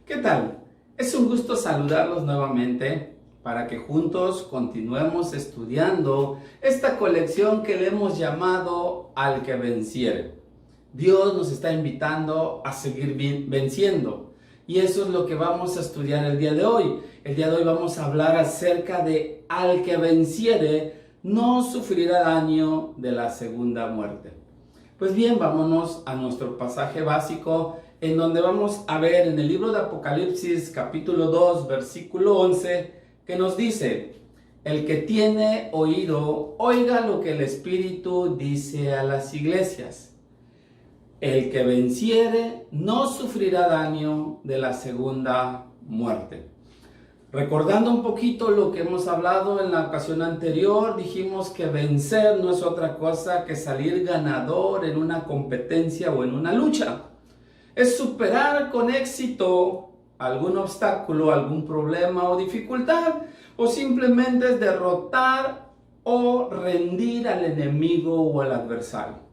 ¿Qué tal? Es un gusto saludarlos nuevamente para que juntos continuemos estudiando esta colección que le hemos llamado Al que venciere. Dios nos está invitando a seguir venciendo y eso es lo que vamos a estudiar el día de hoy. El día de hoy vamos a hablar acerca de al que venciere no sufrirá daño de la segunda muerte. Pues bien, vámonos a nuestro pasaje básico en donde vamos a ver en el libro de Apocalipsis capítulo 2 versículo 11 que nos dice: el que tiene oído, oiga lo que el Espíritu dice a las iglesias. El que venciere no sufrirá daño de la segunda muerte. Recordando un poquito lo que hemos hablado en la ocasión anterior, dijimos que vencer no es otra cosa que salir ganador en una competencia o en una lucha. Es superar con éxito algún obstáculo, algún problema o dificultad, o simplemente es derrotar o rendir al enemigo o al adversario.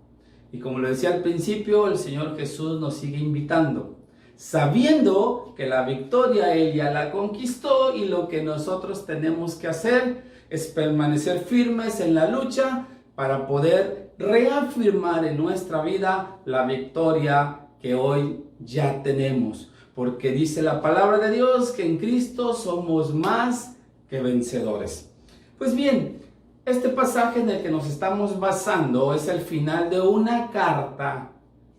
Y como lo decía al principio, el Señor Jesús nos sigue invitando, sabiendo que la victoria Él ya la conquistó y lo que nosotros tenemos que hacer es permanecer firmes en la lucha para poder reafirmar en nuestra vida la victoria que hoy ya tenemos, porque dice la palabra de Dios que en Cristo somos más que vencedores. Pues bien, este pasaje en el que nos estamos basando es el final de una carta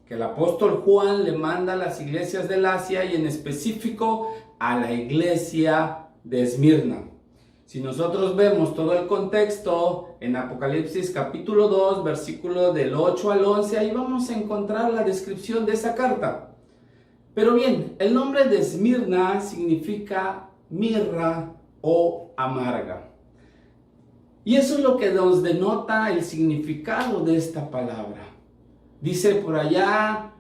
que el apóstol Juan le manda a las iglesias del Asia y en específico a la iglesia de Esmirna. Si nosotros vemos todo el contexto en Apocalipsis capítulo 2, versículo del 8 al 11, ahí vamos a encontrar la descripción de esa carta. Pero bien, el nombre de Esmirna significa mirra o amarga. Y eso es lo que nos denota el significado de esta palabra. Dice por allá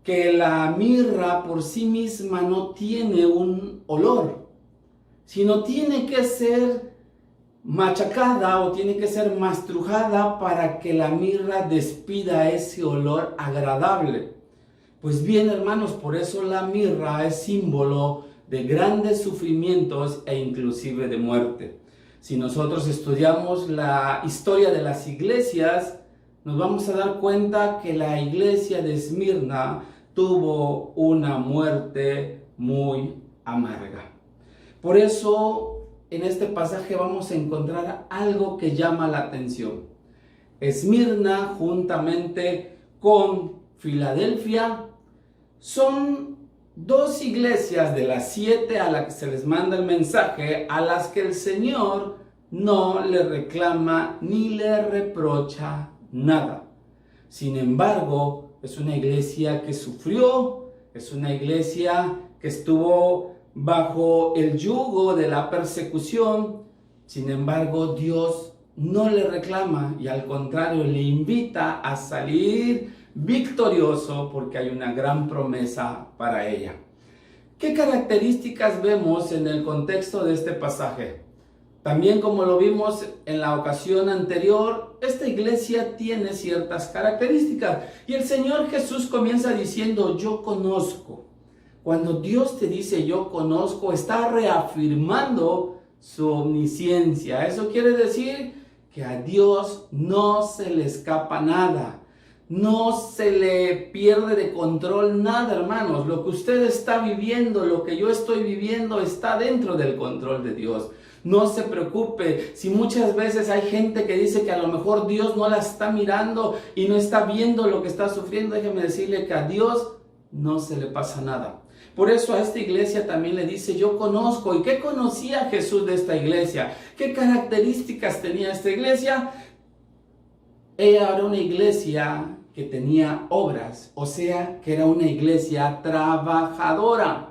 que la mirra por sí misma no tiene un olor, sino tiene que ser machacada o tiene que ser mastrujada para que la mirra despida ese olor agradable. Pues bien, hermanos, por eso la mirra es símbolo de grandes sufrimientos e inclusive de muerte. Si nosotros estudiamos la historia de las iglesias, nos vamos a dar cuenta que la iglesia de Esmirna tuvo una muerte muy amarga. Por eso, en este pasaje vamos a encontrar algo que llama la atención. Esmirna, juntamente con Filadelfia, son dos iglesias de las 7 a las que se les manda el mensaje, a las que el Señor no le reclama ni le reprocha nada. Sin embargo, es una iglesia que sufrió, es una iglesia que estuvo bajo el yugo de la persecución. Sin embargo, Dios no le reclama y al contrario le invita a salir victorioso porque hay una gran promesa para ella. ¿Qué características vemos en el contexto de este pasaje? También, como lo vimos en la ocasión anterior, esta iglesia tiene ciertas características y el Señor Jesús comienza diciendo: yo conozco. Cuando Dios te dice yo conozco, está reafirmando su omnisciencia. Eso quiere decir que a Dios no se le escapa nada. No se le pierde de control nada, hermanos. Lo que usted está viviendo, lo que yo estoy viviendo, está dentro del control de Dios. No se preocupe. Si muchas veces hay gente que dice que a lo mejor Dios no la está mirando y no está viendo lo que está sufriendo, déjeme decirle que a Dios no se le pasa nada. Por eso a esta iglesia también le dice yo conozco. ¿Y qué conocía Jesús de esta iglesia? ¿Qué características tenía esta iglesia? Ella era una iglesia que tenía obras, o sea, que era una iglesia trabajadora.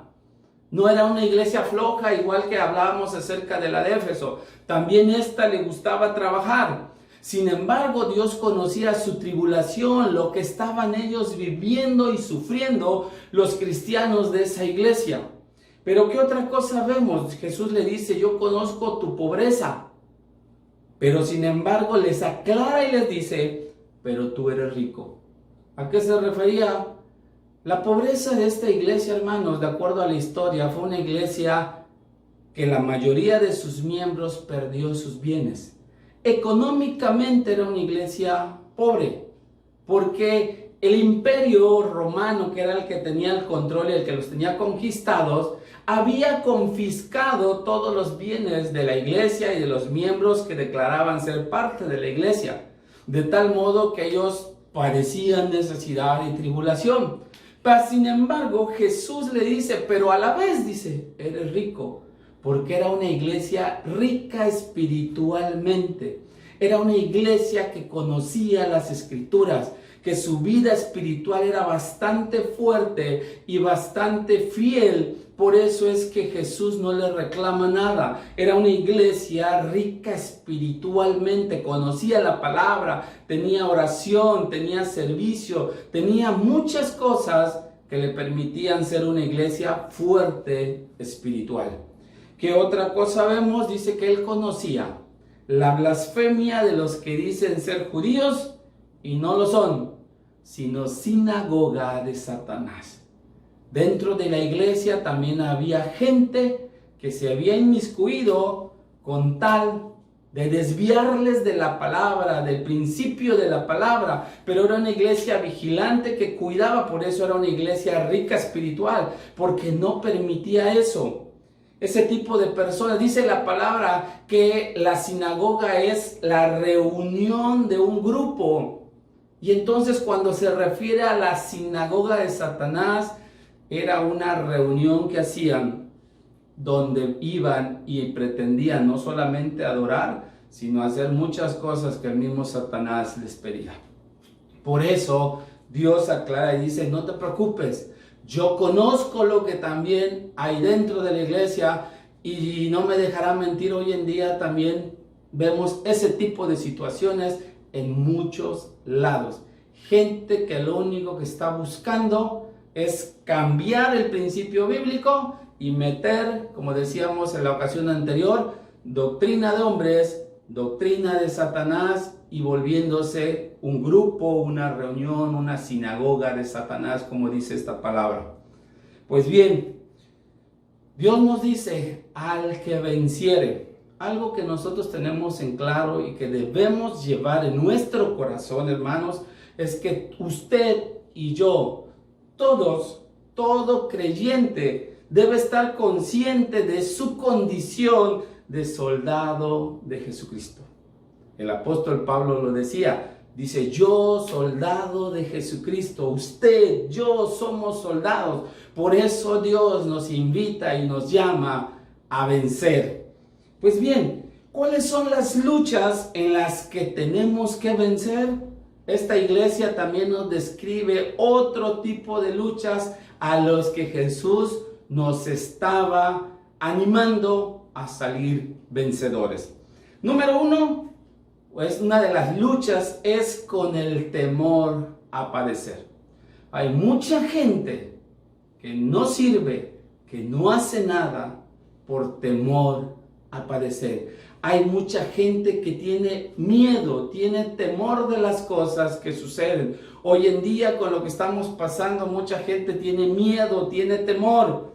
No era una iglesia floja, igual que hablábamos acerca de la de Éfeso. También esta le gustaba trabajar. Sin embargo, Dios conocía su tribulación, lo que estaban ellos viviendo y sufriendo los cristianos de esa iglesia. Pero ¿qué otra cosa vemos? Jesús le dice, yo conozco tu pobreza. Pero sin embargo les aclara y les dice, pero tú eres rico. ¿A qué se refería? La pobreza de esta iglesia, hermanos, de acuerdo a la historia, fue una iglesia que la mayoría de sus miembros perdió sus bienes. Económicamente era una iglesia pobre, porque el imperio romano, que era el que tenía el control y el que los tenía conquistados, había confiscado todos los bienes de la iglesia y de los miembros que declaraban ser parte de la iglesia, de tal modo que ellos padecían necesidad y tribulación. Pero sin embargo, Jesús le dice, pero a la vez dice, eres rico, porque era una iglesia rica espiritualmente. Era una iglesia que conocía las Escrituras, que su vida espiritual era bastante fuerte y bastante fiel. Por eso es que Jesús no le reclama nada. Era una iglesia rica espiritualmente, conocía la palabra, tenía oración, tenía servicio, tenía muchas cosas que le permitían ser una iglesia fuerte espiritual. ¿Qué otra cosa vemos? Dice que él conocía la blasfemia de los que dicen ser judíos y no lo son, sino sinagoga de Satanás. Dentro de la iglesia también había gente que se había inmiscuido con tal de desviarles de la palabra, del principio de la palabra, pero era una iglesia vigilante que cuidaba, por eso era una iglesia rica espiritual, porque no permitía eso. Ese tipo de personas, dice la palabra que la sinagoga es la reunión de un grupo, y entonces cuando se refiere a la sinagoga de Satanás, era una reunión que hacían donde iban y pretendían no solamente adorar, sino hacer muchas cosas que el mismo Satanás les pedía. Por eso Dios aclara y dice, no te preocupes, yo conozco lo que también hay dentro de la iglesia y no me dejará mentir. Hoy en día también vemos ese tipo de situaciones en muchos lados. Gente que lo único que está buscando es cambiar el principio bíblico y meter, como decíamos en la ocasión anterior, doctrina de hombres, doctrina de Satanás y volviéndose un grupo, una reunión, una sinagoga de Satanás, como dice esta palabra. Pues bien, Dios nos dice, al que venciere, algo que nosotros tenemos en claro y que debemos llevar en nuestro corazón, hermanos, es que usted y yo, todo creyente debe estar consciente de su condición de soldado de Jesucristo. El apóstol Pablo lo decía, dice, yo soldado de Jesucristo, usted, yo somos soldados. Por eso Dios nos invita y nos llama a vencer. Pues bien, ¿cuáles son las luchas en las que tenemos que vencer? Esta iglesia también nos describe otro tipo de luchas a los que Jesús nos estaba animando a salir vencedores. Número uno, pues una de las luchas es con el temor a padecer. Hay mucha gente que no sirve, que no hace nada por temor a padecer. Hay mucha gente que tiene miedo, tiene temor de las cosas que suceden. Hoy en día con lo que estamos pasando, mucha gente tiene miedo, tiene temor.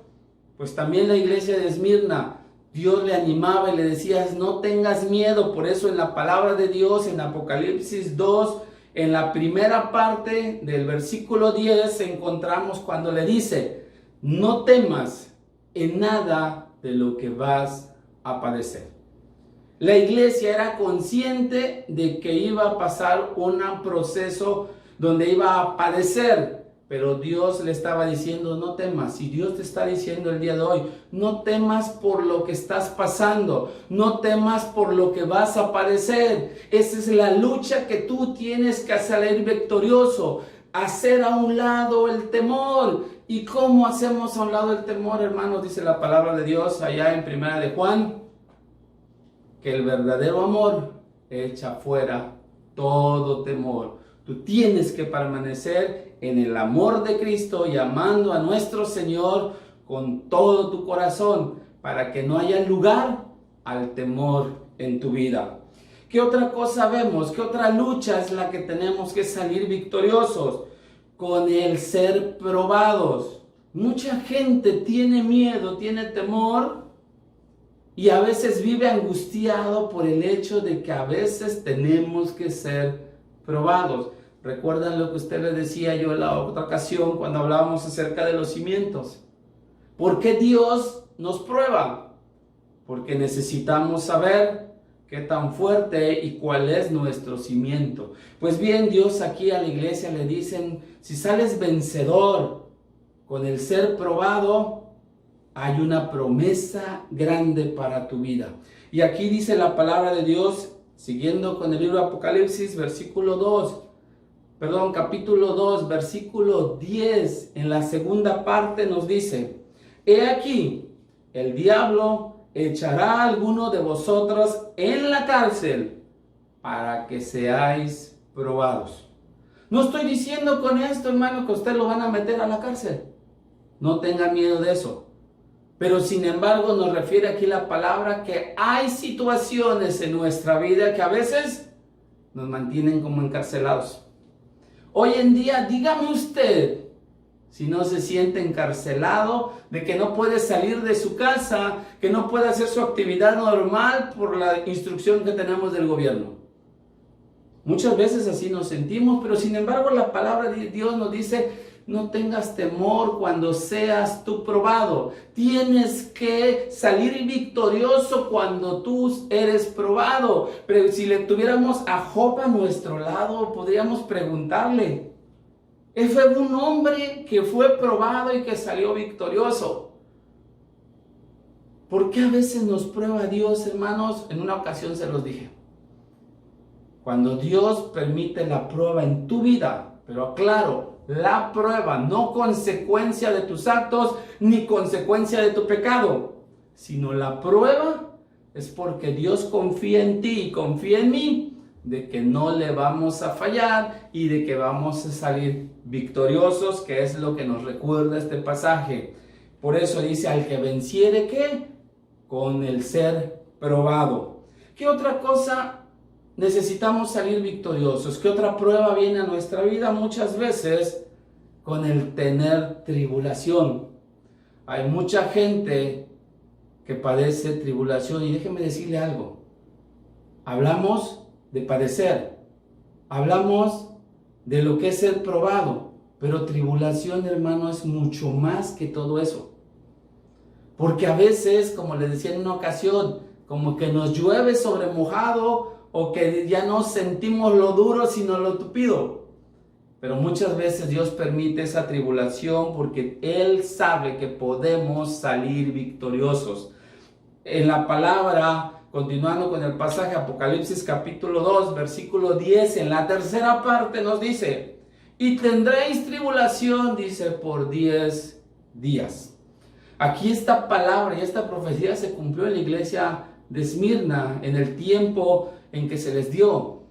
Pues también la iglesia de Esmirna, Dios le animaba y le decía, no tengas miedo. Por eso en la palabra de Dios, en Apocalipsis 2, en la primera parte del versículo 10, encontramos cuando le dice, no temas en nada de lo que vas a padecer. La iglesia era consciente de que iba a pasar un proceso donde iba a padecer, pero Dios le estaba diciendo, no temas. Y Dios te está diciendo el día de hoy, no temas por lo que estás pasando, no temas por lo que vas a padecer. Esa es la lucha que tú tienes que salir victorioso, hacer a un lado el temor. ¿Y cómo hacemos a un lado el temor, hermanos? Dice la palabra de Dios allá en Primera de Juan, que el verdadero amor echa fuera todo temor. Tú tienes que permanecer en el amor de Cristo y amando a nuestro Señor con todo tu corazón para que no haya lugar al temor en tu vida. ¿Qué otra cosa vemos? ¿Qué otra lucha es la que tenemos que salir victoriosos? con el ser probados. Mucha gente tiene miedo, tiene temor y a veces vive angustiado por el hecho de que a veces tenemos que ser probados. ¿Recuerdan lo que usted le decía yo en la otra ocasión cuando hablábamos acerca de los cimientos? ¿Por qué Dios nos prueba? Porque necesitamos saber qué tan fuerte y cuál es nuestro cimiento. Pues bien, Dios aquí a la iglesia le dicen, si sales vencedor con el ser probado, hay una promesa grande para tu vida. Y aquí dice la palabra de Dios, siguiendo con el libro de Apocalipsis, capítulo 2, versículo 10, en la segunda parte nos dice, he aquí, el diablo echará a alguno de vosotros en la cárcel para que seáis probados. No estoy diciendo con esto, hermano, que usted lo van a meter a la cárcel. No tenga miedo de eso. Pero sin embargo nos refiere aquí la palabra que hay situaciones en nuestra vida que a veces nos mantienen como encarcelados. Hoy en día, dígame usted, si no se siente encarcelado, de que no puede salir de su casa, que no puede hacer su actividad normal por la instrucción que tenemos del gobierno. Muchas veces así nos sentimos, pero sin embargo la palabra de Dios nos dice, no tengas temor cuando seas tú probado. Tienes que salir victorioso cuando tú eres probado. Pero si le tuviéramos a Job a nuestro lado, podríamos preguntarle, él fue un hombre que fue probado y que salió victorioso. ¿Por qué a veces nos prueba Dios, hermanos? En una ocasión se los dije. Cuando Dios permite la prueba en tu vida, pero aclaro, la prueba, no consecuencia de tus actos, ni consecuencia de tu pecado, sino la prueba es porque Dios confía en ti y confía en mí, de que no le vamos a fallar y de que vamos a salir victoriosos, que es lo que nos recuerda este pasaje. Por eso dice, al que venciere, ¿qué? Con el ser probado. ¿Qué otra cosa necesitamos salir victoriosos? ¿Qué otra prueba viene a nuestra vida? Muchas veces con el tener tribulación. Hay mucha gente que padece tribulación y déjeme decirle algo. Hablamos de padecer, hablamos de lo que es ser probado, pero tribulación, hermano, es mucho más que todo eso. Porque a veces, como les decía en una ocasión, como que nos llueve sobre mojado o que ya no sentimos lo duro sino lo tupido. Pero muchas veces Dios permite esa tribulación porque Él sabe que podemos salir victoriosos. En la palabra, continuando con el pasaje Apocalipsis capítulo 2, versículo 10, en la tercera parte nos dice, y tendréis tribulación, dice, por 10 días. Aquí esta palabra y esta profecía se cumplió en la iglesia de Esmirna, en el tiempo en que se les dio.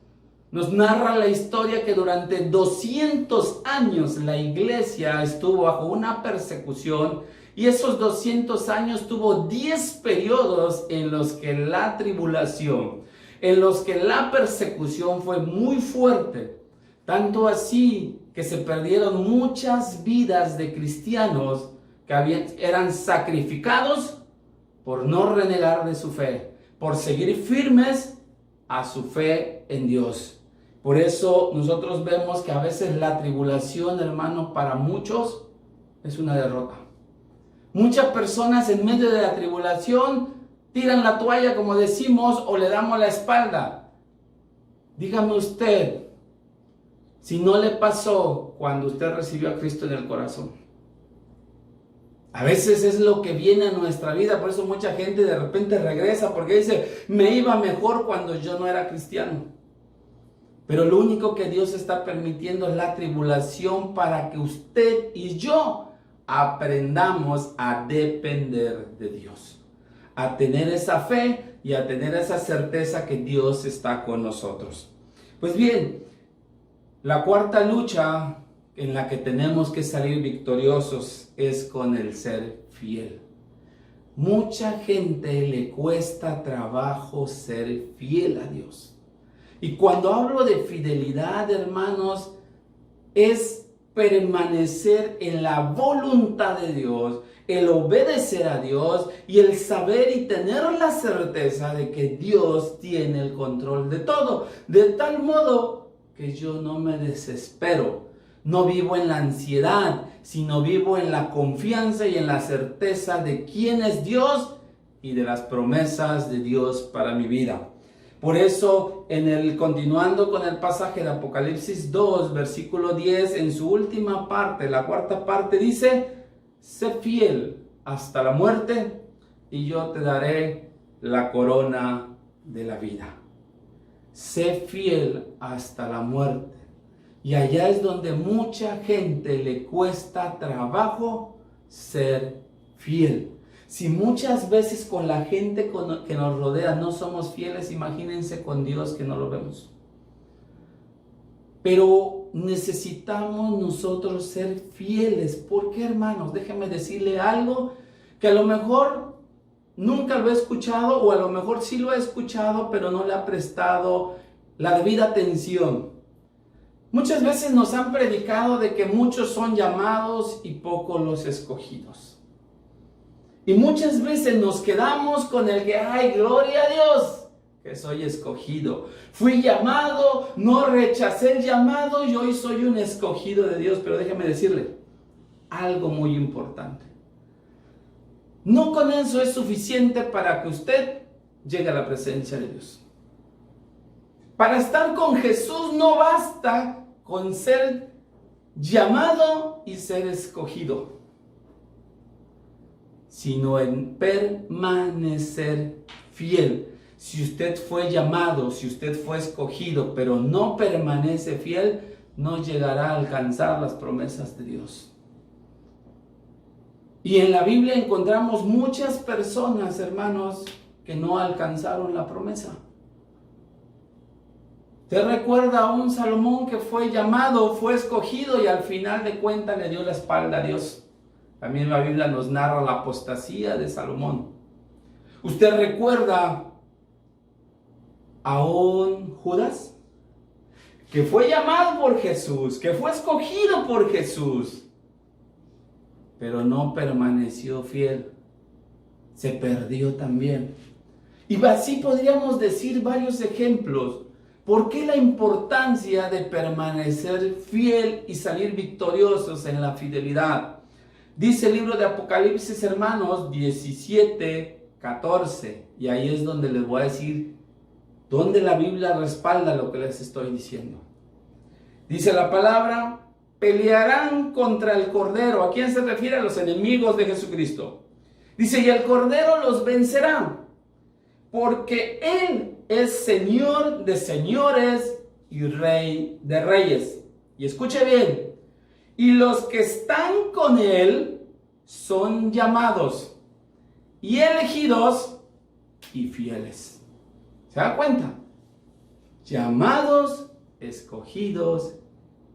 Nos narra la historia que durante 200 años la iglesia estuvo bajo una persecución y esos 200 años tuvo 10 periodos en los que la tribulación, en los que la persecución fue muy fuerte. Tanto así que se perdieron muchas vidas de cristianos que eran sacrificados por no renegar de su fe, por seguir firmes a su fe en Dios. Por eso nosotros vemos que a veces la tribulación, hermano, para muchos es una derrota. Muchas personas en medio de la tribulación tiran la toalla, como decimos, o le damos la espalda. Dígame usted, si no le pasó cuando usted recibió a Cristo en el corazón. A veces es lo que viene a nuestra vida, por eso mucha gente de repente regresa, porque dice, me iba mejor cuando yo no era cristiano. Pero lo único que Dios está permitiendo es la tribulación para que usted y yo aprendamos a depender de Dios, a tener esa fe y a tener esa certeza que Dios está con nosotros. Pues bien, la cuarta lucha en la que tenemos que salir victoriosos es con el ser fiel. Mucha gente le cuesta trabajo ser fiel a Dios. Y cuando hablo de fidelidad, hermanos, es permanecer en la voluntad de Dios, el obedecer a Dios y el saber y tener la certeza de que Dios tiene el control de todo. De tal modo que yo no me desespero, no vivo en la ansiedad, sino vivo en la confianza y en la certeza de quién es Dios y de las promesas de Dios para mi vida. Por eso, continuando con el pasaje de Apocalipsis 2, versículo 10, en su última parte, la cuarta parte, dice: sé fiel hasta la muerte y yo te daré la corona de la vida. Sé fiel hasta la muerte. Y allá es donde mucha gente le cuesta trabajo ser fiel. Si muchas veces con la gente que nos rodea no somos fieles, imagínense con Dios que no lo vemos. Pero necesitamos nosotros ser fieles. ¿Por qué, hermanos? Déjenme decirle algo que a lo mejor nunca lo he escuchado, o a lo mejor sí lo he escuchado, pero no le ha prestado la debida atención. Muchas veces nos han predicado de que muchos son llamados y pocos los escogidos. Y muchas veces nos quedamos con el que, ¡ay, gloria a Dios! Que soy escogido. Fui llamado, no rechacé el llamado y hoy soy un escogido de Dios. Pero déjeme decirle algo muy importante. No con eso es suficiente para que usted llegue a la presencia de Dios. Para estar con Jesús no basta con ser llamado y ser escogido, sino en permanecer fiel. Si usted fue llamado, si usted fue escogido, pero no permanece fiel, no llegará a alcanzar las promesas de Dios. Y en la Biblia encontramos muchas personas, hermanos, que no alcanzaron la promesa. ¿Te recuerda a un Salomón que fue llamado, fue escogido y al final de cuentas le dio la espalda a Dios? También la Biblia nos narra la apostasía de Salomón. ¿Usted recuerda a un Judas que fue llamado por Jesús, que fue escogido por Jesús, pero no permaneció fiel? Se perdió también. Y así podríamos decir varios ejemplos. ¿Por qué la importancia de permanecer fiel y salir victoriosos en la fidelidad? Dice el libro de Apocalipsis, hermanos, 17:14. Y ahí es donde les voy a decir dónde la Biblia respalda lo que les estoy diciendo. Dice la palabra: pelearán contra el Cordero. ¿A quién se refiere? A los enemigos de Jesucristo. Dice: y el Cordero los vencerá, porque Él es Señor de señores y Rey de reyes. Y escuche bien: y los que están con Él son llamados y elegidos y fieles. ¿Se da cuenta? Llamados, escogidos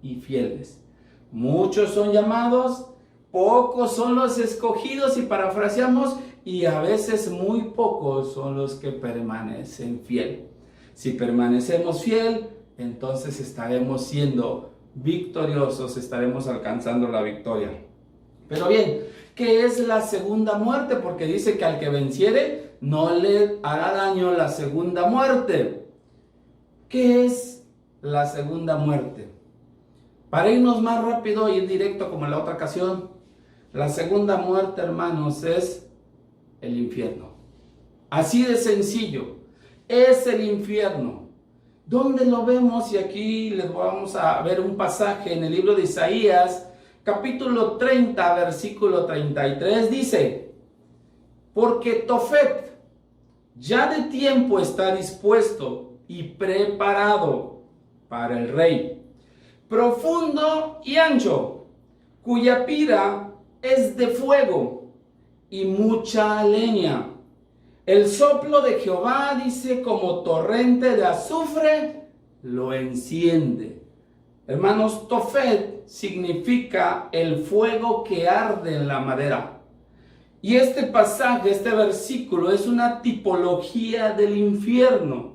y fieles. Muchos son llamados, pocos son los escogidos, y parafraseamos, y a veces muy pocos son los que permanecen fiel. Si permanecemos fiel, entonces estaremos siendo victoriosos, estaremos alcanzando la victoria. Pero bien, ¿qué es la segunda muerte? Porque dice que al que venciere no le hará daño la segunda muerte. ¿Qué es la segunda muerte? Para irnos más rápido y ir directo como en la otra ocasión, la segunda muerte, hermanos, es el infierno. Así de sencillo, es el infierno. ¿Dónde lo vemos? Y aquí les vamos a ver un pasaje en el libro de Isaías, capítulo 30, versículo 33, dice: porque Tofet ya de tiempo está dispuesto y preparado para el rey, profundo y ancho, cuya pira es de fuego y mucha leña. El soplo de Jehová, dice, como torrente de azufre, lo enciende. Hermanos, Tofet significa el fuego que arde en la madera. Y este pasaje, este versículo, es una tipología del infierno.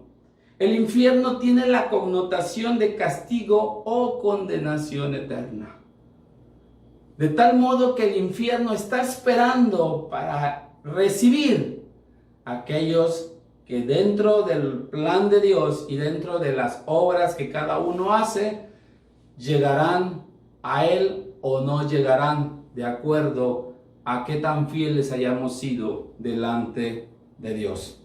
El infierno tiene la connotación de castigo o condenación eterna. De tal modo que el infierno está esperando para recibir a aquellos que dentro del plan de Dios y dentro de las obras que cada uno hace, llegarán a Él o no llegarán, de acuerdo a qué tan fieles hayamos sido delante de Dios.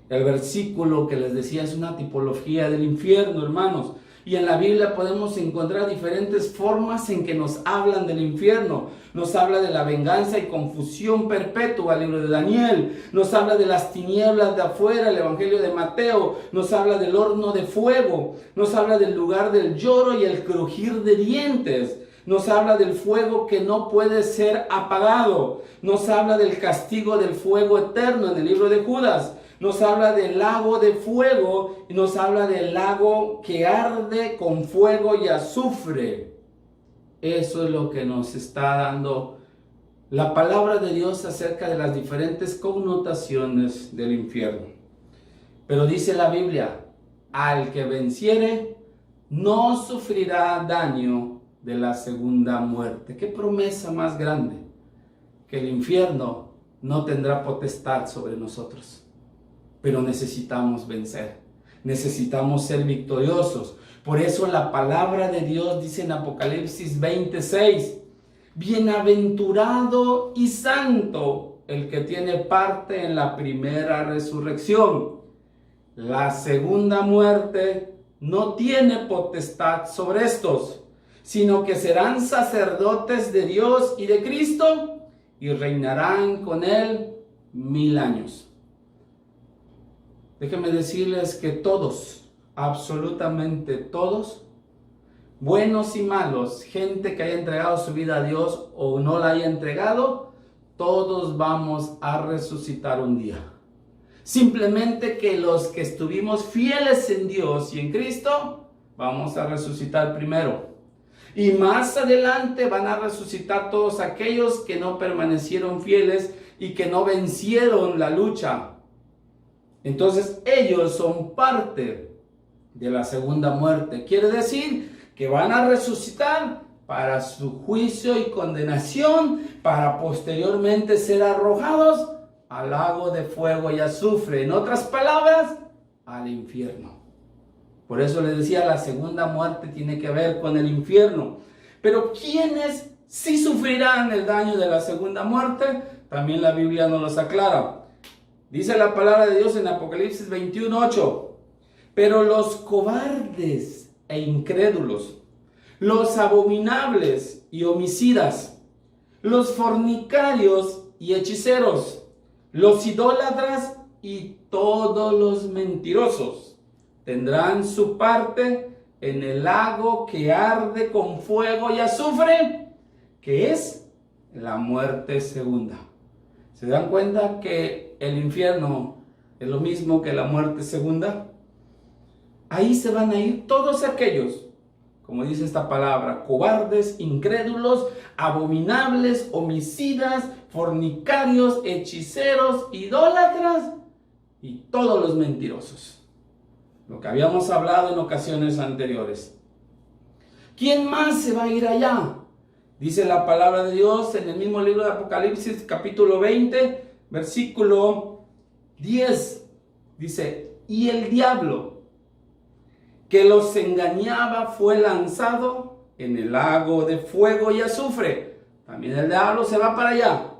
El versículo que les decía es una tipología del infierno, hermanos. Y en la Biblia podemos encontrar diferentes formas en que nos hablan del infierno. Nos habla de la venganza y confusión perpetua, el libro de Daniel. Nos habla de las tinieblas de afuera, el Evangelio de Mateo. Nos habla del horno de fuego. Nos habla del lugar del lloro y el crujir de dientes. Nos habla del fuego que no puede ser apagado. Nos habla del castigo del fuego eterno en el libro de Judas. Nos habla del lago de fuego y nos habla del lago que arde con fuego y azufre. Eso es lo que nos está dando la palabra de Dios acerca de las diferentes connotaciones del infierno. Pero dice la Biblia, al que venciere no sufrirá daño de la segunda muerte. ¿Qué promesa más grande? Que el infierno no tendrá potestad sobre nosotros. Pero necesitamos vencer, necesitamos ser victoriosos. Por eso la palabra de Dios dice en Apocalipsis 26, bienaventurado y santo el que tiene parte en la primera resurrección. La segunda muerte no tiene potestad sobre estos, sino que serán sacerdotes de Dios y de Cristo y reinarán con Él 1000 años. Déjenme decirles que todos, absolutamente todos, buenos y malos, gente que haya entregado su vida a Dios o no la haya entregado, todos vamos a resucitar un día. Simplemente que los que estuvimos fieles en Dios y en Cristo, vamos a resucitar primero. Y más adelante van a resucitar todos aquellos que no permanecieron fieles y que no vencieron la lucha. Entonces ellos son parte de la segunda muerte. Quiere decir que van a resucitar para su juicio y condenación, para posteriormente ser arrojados al lago de fuego y azufre. En otras palabras, al infierno. Por eso les decía, la segunda muerte tiene que ver con el infierno. Pero ¿quiénes sí sufrirán el daño de la segunda muerte? También la Biblia nos los aclara. Dice la palabra de Dios en Apocalipsis 21:8. Pero los cobardes e incrédulos, los abominables y homicidas, los fornicarios y hechiceros, los idólatras y todos los mentirosos tendrán su parte en el lago que arde con fuego y azufre, que es la muerte segunda. ¿Se dan cuenta que el infierno es lo mismo que la muerte segunda? Ahí se van a ir todos aquellos, como dice esta palabra, cobardes, incrédulos, abominables, homicidas, fornicarios, hechiceros, idólatras y todos los mentirosos. Lo que habíamos hablado en ocasiones anteriores. ¿Quién más se va a ir allá? Dice la palabra de Dios en el mismo libro de Apocalipsis, capítulo 20, versículo 10. Dice, y el diablo que los engañaba fue lanzado en el lago de fuego y azufre. También el diablo se va para allá,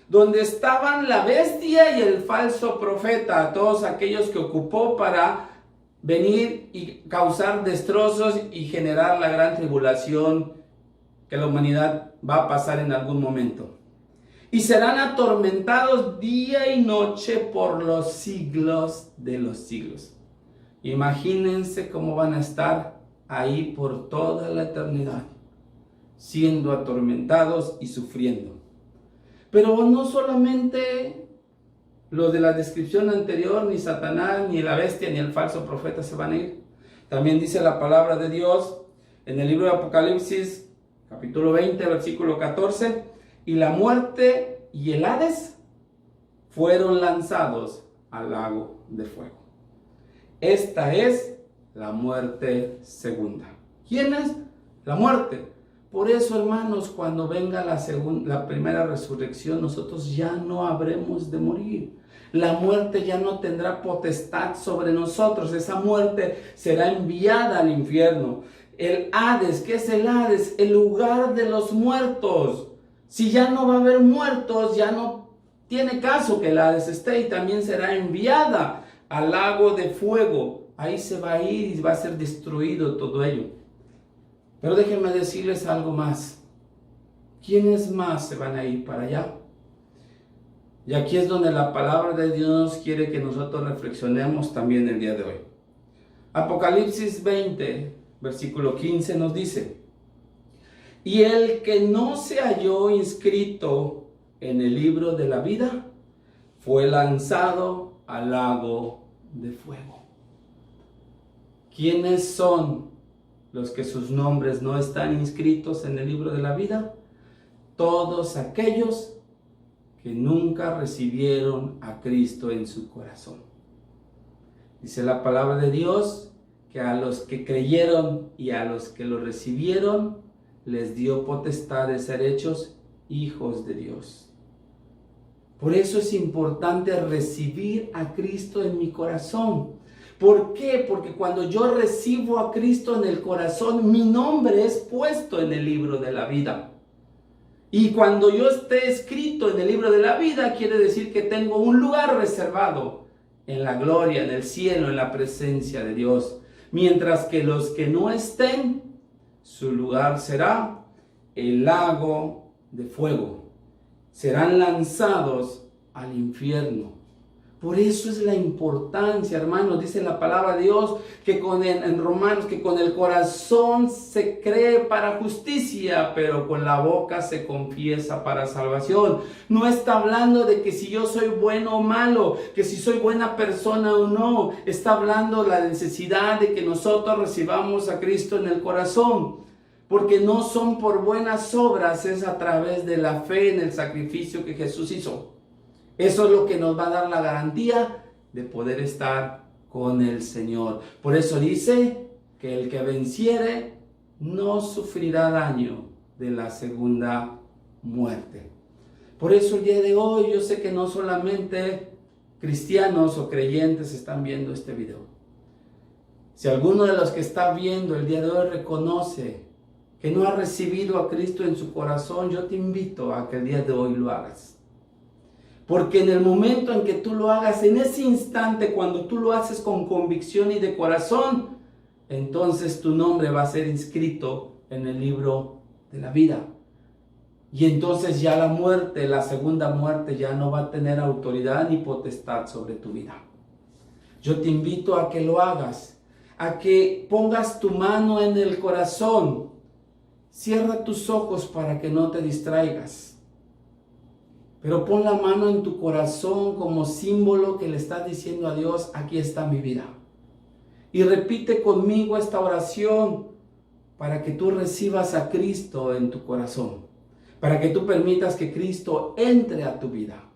donde estaban la bestia y el falso profeta, todos aquellos que ocupó para venir y causar destrozos y generar la gran tribulación que la humanidad va a pasar en algún momento. Y serán atormentados día y noche por los siglos de los siglos. Imagínense cómo van a estar ahí por toda la eternidad, siendo atormentados y sufriendo. Pero no solamente los de la descripción anterior, ni Satanás, ni la bestia, ni el falso profeta se van a ir. También dice la palabra de Dios en el libro de Apocalipsis, capítulo 20, versículo 14, y la muerte y el Hades fueron lanzados al lago de fuego. Esta es la muerte segunda. ¿Quién es? La muerte. Por eso, hermanos, cuando venga la primera resurrección, nosotros ya no habremos de morir. La muerte ya no tendrá potestad sobre nosotros. Esa muerte será enviada al infierno. El Hades, ¿qué es el Hades? El lugar de los muertos. Si ya no va a haber muertos, ya no tiene caso que el Hades esté, y también será enviada al lago de fuego. Ahí se va a ir y va a ser destruido todo ello. Pero déjenme decirles algo más. ¿Quiénes más se van a ir para allá? Y aquí es donde la palabra de Dios quiere que nosotros reflexionemos también el día de hoy. Apocalipsis 20, versículo 15 nos dice: y el que no se halló inscrito en el libro de la vida fue lanzado al lago de fuego. ¿Quiénes son los que sus nombres no están inscritos en el libro de la vida? Todos aquellos que nunca recibieron a Cristo en su corazón. Dice la palabra de Dios que a los que creyeron y a los que lo recibieron, les dio potestad de ser hechos hijos de Dios. Por eso es importante recibir a Cristo en mi corazón. ¿Por qué? Porque cuando yo recibo a Cristo en el corazón, mi nombre es puesto en el libro de la vida. Y cuando yo esté escrito en el libro de la vida, quiere decir que tengo un lugar reservado en la gloria, en el cielo, en la presencia de Dios. Mientras que los que no estén, su lugar será el lago de fuego. Serán lanzados al infierno. Por eso es la importancia, hermanos, dice la palabra de Dios, que en Romanos, que con el corazón se cree para justicia, pero con la boca se confiesa para salvación. No está hablando de que si yo soy bueno o malo, que si soy buena persona o no. Está hablando de la necesidad de que nosotros recibamos a Cristo en el corazón. Porque no son por buenas obras, es a través de la fe en el sacrificio que Jesús hizo. Eso es lo que nos va a dar la garantía de poder estar con el Señor. Por eso dice que el que venciere no sufrirá daño de la segunda muerte. Por eso el día de hoy yo sé que no solamente cristianos o creyentes están viendo este video. Si alguno de los que está viendo el día de hoy reconoce que no ha recibido a Cristo en su corazón, yo te invito a que el día de hoy lo hagas. Porque en el momento en que tú lo hagas, en ese instante, cuando tú lo haces con convicción y de corazón, entonces tu nombre va a ser inscrito en el libro de la vida. Y entonces ya la muerte, la segunda muerte, ya no va a tener autoridad ni potestad sobre tu vida. Yo te invito a que lo hagas, a que pongas tu mano en el corazón. Cierra tus ojos para que no te distraigas. Pero pon la mano en tu corazón como símbolo que le estás diciendo a Dios: aquí está mi vida. Y repite conmigo esta oración para que tú recibas a Cristo en tu corazón. Para que tú permitas que Cristo entre a tu vida.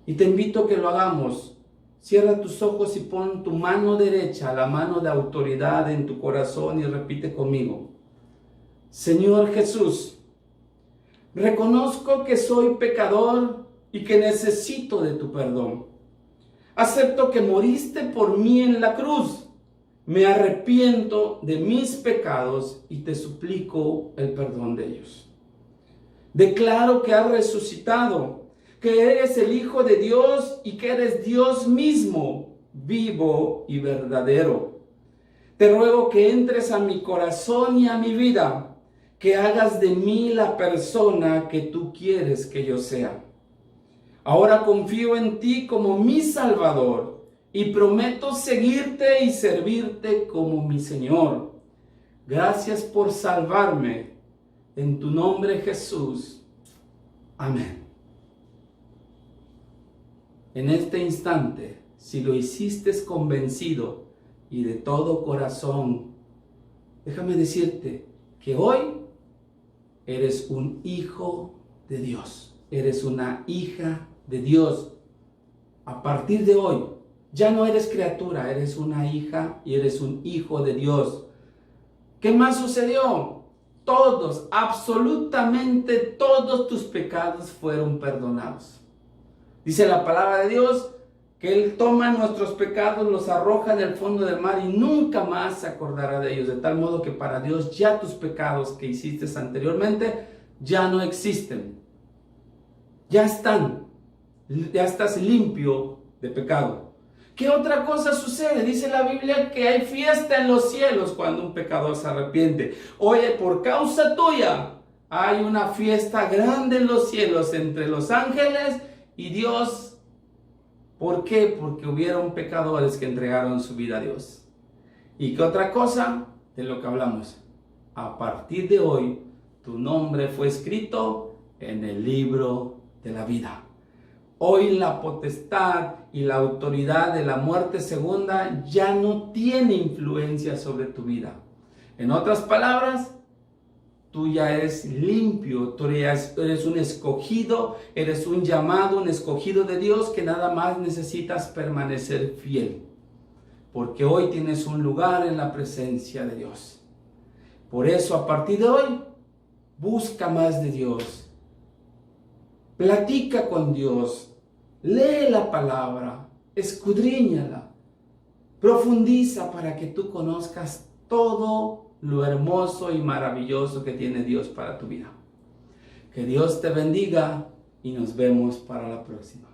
Y te invito a que lo hagamos. Cierra tus ojos y pon tu mano derecha, la mano de autoridad, en tu corazón y repite conmigo: Señor Jesús, reconozco que soy pecador y que necesito de tu perdón. Acepto que moriste por mí en la cruz. Me arrepiento de mis pecados y te suplico el perdón de ellos. Declaro que has resucitado, que eres el Hijo de Dios y que eres Dios mismo, vivo y verdadero. Te ruego que entres a mi corazón y a mi vida, que hagas de mí la persona que tú quieres que yo sea. Ahora confío en ti como mi Salvador y prometo seguirte y servirte como mi Señor. Gracias por salvarme. En tu nombre, Jesús. Amén. En este instante, si lo hiciste convencido y de todo corazón, déjame decirte que hoy eres un hijo de Dios. Eres una hija de Dios. A partir de hoy, ya no eres criatura, eres una hija y eres un hijo de Dios. ¿Qué más sucedió? todos, absolutamente todos tus pecados fueron perdonados. Dice la palabra de Dios que Él toma nuestros pecados, los arroja en el fondo del mar y nunca más se acordará de ellos. De tal modo que para Dios ya tus pecados que hiciste anteriormente ya no existen. Ya estás limpio de pecado. ¿Qué otra cosa sucede? Dice la Biblia que hay fiesta en los cielos cuando un pecador se arrepiente. Oye, por causa tuya hay una fiesta grande en los cielos entre los ángeles y Dios. ¿Por qué? Porque hubieron pecadores que entregaron su vida a Dios. ¿Y qué otra cosa? De lo que hablamos. A partir de hoy, tu nombre fue escrito en el libro de la vida. Hoy la potestad y la autoridad de la muerte segunda ya no tiene influencia sobre tu vida. En otras palabras, tú ya eres limpio, tú ya eres un escogido, eres un llamado, un escogido de Dios que nada más necesitas permanecer fiel. Porque hoy tienes un lugar en la presencia de Dios. Por eso, a partir de hoy, busca más de Dios. Platica con Dios, lee la palabra, escudriñala, profundiza para que tú conozcas todo lo hermoso y maravilloso que tiene Dios para tu vida. Que Dios te bendiga y nos vemos para la próxima.